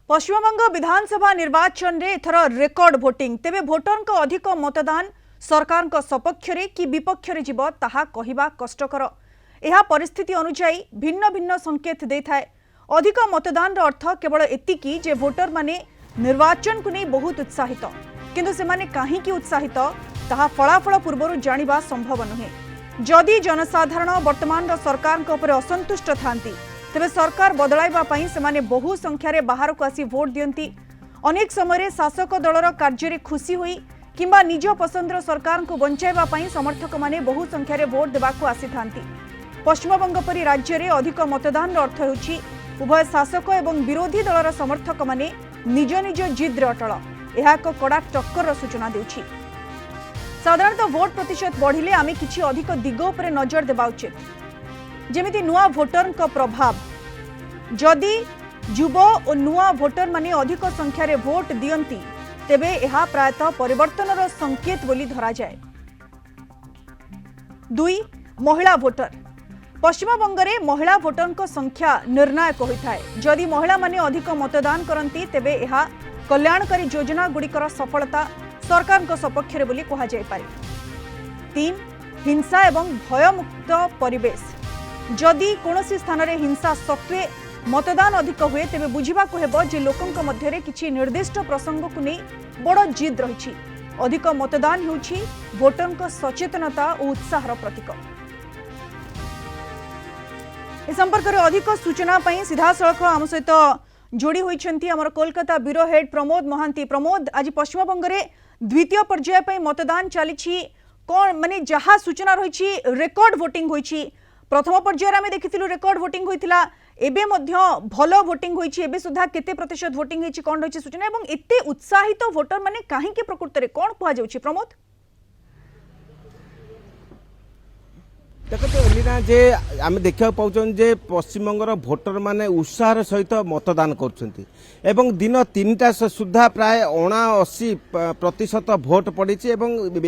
पश्चिमबंग विधानसभा निर्वाचन रे एथर record voting तेबे भोटर अधिक मतदान सरकार सपक्ष कि विपक्ष जीव ताहा कहिबा कष्टकर। यह परिस्थिति अनुसार भिन्न भिन्न संकेत देता अधिक मतदान अर्थ केवल एतिकी जे भोटर माने निर्वाचन को नहीं बहुत उत्साहित किंतु से माने काहे की उत्साहित ताहा फलाफल पूर्व जानिबा संभव नुहे। जदि जनसाधारण वर्तमान सरकार असंतुष्ट थांती तेबे सरकार बदलाइबा पई सेमाने बहु संख्यारे बाहर को आसी भोट दियंती। अनेक समय शासक दलर कार्य खुशी हुई किंबा निज पसंदर सरकार को बंचाइबा पई समर्थक माने बहु संख्यारे भोट देबाको आसी थांती। पश्चिमबंग परि राज्य में अधिक मतदान अर्थ होउछि उभय शासक एवं विरोधी दलर समर्थक माने निज निज जिद्र अटल। यह एक कड़ा टक्कर सूचना देउछि। साधारणतः भोट प्रतिशत बढ़िले आमे किछि अधिक दिग उपरे नजर देबा उचित जेमिति नुआ भोटर का प्रभाव। जदि युव और नुआ भोटर माने अधिक संख्यार भोट दियंती तेबे यह प्रायतः परिवर्तनर संकेत बोली धरा जाए। 2 महिला भोटर पश्चिमबंग में महिला भोटर को संख्या निर्णायक होता है। जदि महिला माने अधिक मतदान करती तेबे यह कल्याणकारी योजना गुड़िकर सफलता सरकार सपक्ष बोली कहा जाय पारे। 3 हिंसा एवं भयमुक्त परिवेश जदि कोनोसी स्थान रे हिंसा सत्वे मतदान अधिक हुए तेबे बुझिबा को हेबो जे लोकंक मध्य रे किछि निर्दिष्ट प्रसंग को नै बड़ जिद रहिछि। अधिक मतदान हेउछि भोटरक सचेतनता और उत्साहर प्रतीक। ए संपर्क रे अधिक सूचना पई सीधा सड़क आम सहित जोड़ी होइछंती हमर कोलकाता ब्यूरो हेड प्रमोद महांती। प्रमोद, आज पश्चिमबंग रे द्वितीय पर्याय पई मतदान चलीछि कोन माने जहा सूचना रहिछि रेकॉर्ड वोटिंग होइछि। प्रथम पर्यायर आमे देखिथिलु रेकॉर्ड वोटिंग होइतिला एबे मध्य भलो वोटिंग होइछि। एबे सुधा केते प्रतिशत वोटिंग होइछि कोन रहिछि सूचना एवं एते उत्साहित वोटर माने काहे के प्रकृति रे कोन कुआ जाउछि प्रमोद? देखते एलिना जे आम देखा पाँच जे पश्चिमबंगर भोटर माने उत्साह सहित मतदान करछंती एवं दिन 3टा सुधा प्राय 79% भोट पड़ी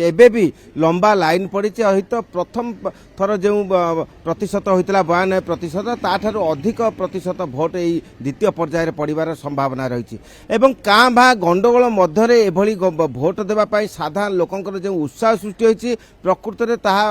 एबे भी लंबा लाइन पड़ी। सहित प्रथम थर जो प्रतिशत होता 92% ताठार अधिक प्रतिशत भोट यही द्वितीय पर्यायर पड़ार संभावना रही। काँ भा गंडगोल मध्य एभली भोट देवाई साधारण लोकंर जो उत्साह सृष्टि होती प्रकृत में ताहा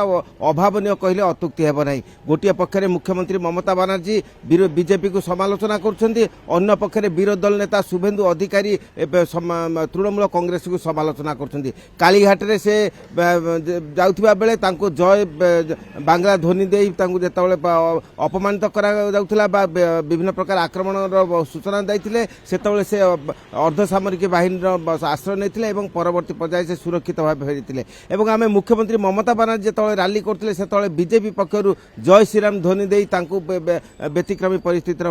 अभावनीय कहले अत्युक्ति हेब नहीं। गोटे पक्षरे मुख्यमंत्री ममता बनर्जी बीजेपी को समालोचना करछंती, अन्य पक्षरे विरोधी दल नेता शुभेन्दु अधिकारी तृणमूल कांग्रेस को समालोचना करछंती। कालीघाट रे से जाउथिबा बेले तांको जय बांग्ला ध्वनि दे जेतबेले अपमानित करा जाउथिला बा विभिन्न प्रकार आक्रमणर सूचना दैथिले सेतबेले से अर्धसामरिक बाहिनीर आश्रय नेथिले एवं परवर्ती पर्याय से सुरक्षित भाव फेरिथिले। एवं आमे मुख्यमंत्री ममता बनर्जी जेतबेले रैली करथिले सेतबेले बीजेपी पक्षरु जय श्रीराम ध्वनि दे तांको व्यतिक्रमी परिस्थितिर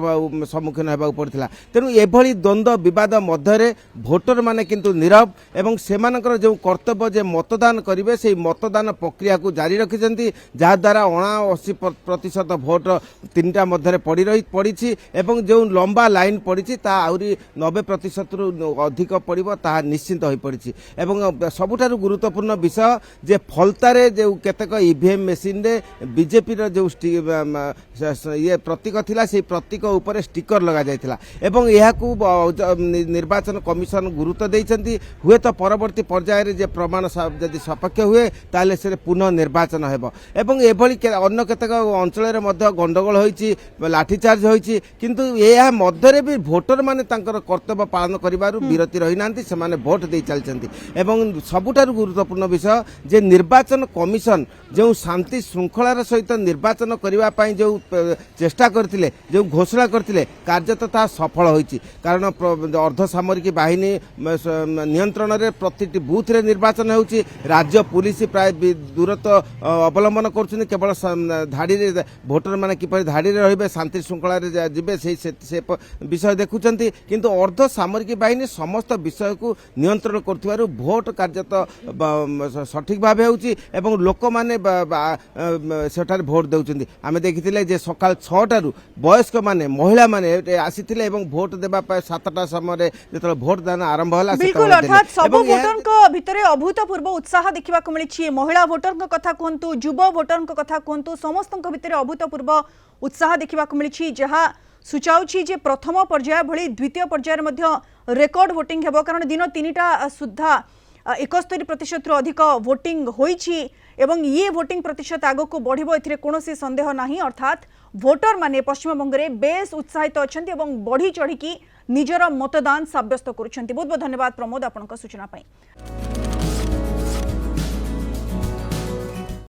सम्मुखीन हेबाक पड़िथिला। तेणु एभली द्वंद्व विवाद मध्य भोटर माने किंतु नीरव एवं सेमानकर जो कर्तव्य जे मतदान करिवे से मतदान प्रक्रिया को जारी रखिछंती जहा द्वारा 79% भोट 3टा मध्य पड़ी एवं जो लंबा लाइन पड़ी ता आउरी 90% रु अधिक पड़िबो ता निश्चित होई पड़ी। एवं सबुठारु गुरुत्वपूर्ण विषय जे फलतारे जो केतक ईवीएम मेसिन रे बीजेपी रो जो ये प्रतीक थिला से प्रतीक ऊपर स्टिकर लगा जायतिला एवं यहाकू निर्वाचन कमिशन गुरुत्व देइछंती। हुए तो परवर्ती पर्याय रे जे प्रमाण यदि सपक्ष हुए ताले से पुनः निर्वाचन हेबो। एवं एभली अन्य केतक अंचल रे मध्य गंडगोल होईची लाठीचार्ज होईची किंतु एहा मध्य भी भोटर माने तांकर कर्तव्य पालन करिबारु विरति रही नांती सेमाने भोट दे चलचंती। एवं सबुठारु गुरुत्वपूर्ण विषय जे निर्वाचन कमिशन जो शांति श्रृंखलार सहित निर्वाचन करबा पई जो चेष्टा करथिले जो घोषणा करथिले कार्यत ता सफल होईची। कारण अर्धसामरिक बाहिनी नियंत्रण रे प्रतिटी बूथ रे निर्वाचन होउची। राज्य पुलिस प्राय दूरत्व अवलंबन करछन केवल धाड़ी रे भोटर माने किपर धाड़ी रे रहिबे शांति श्रृंखला रे जिबे से विषय देखुचंती किंतु अर्धसामरिक बाहिनी समस्त विषय को नियंत्रण करथिबारु भोट कार्यत सठिक भाबे होउची एवं लोक माने सेठार भोट देउचंती। आमे देखिथिले जे सकाल 6टारू वयस्क माने महिला माने आसीथिले एवं भोट देबा पाए 7टा समय जेतले भोट दान आरंभ होला बिल्कुल अर्थात सब भोटर को भितरे अभूतपूर्व उत्साह देखिबा को मिलिछि। महिला भोटर को कथा कहंतु, युवा भोटर को कथा कहंतु, समस्त भितरे अभूतपूर्व उत्साह देखिबा को मिलिछि जहा सूचाउछि जे प्रथम पर्याय भली द्वितीय पर्याय मध्य रेकर्ड वोटिंग हेबो कारण दिन 3टा सुद्धा 71% रु अधिक वोटिंग होईछि एवं ये वोटिंग प्रतिशत आगो को बढ़िबो एथिरे कोनोसी संदेह नाही अर्थात भोटर माने पश्चिम बंग रे बेस उत्साहित अछंती एवं बढ़ी चढ़ी की निजर मतदान साब्यस्त करूछंती। बहुत बहुत धन्यवाद प्रमोद आपनका सूचना पाई।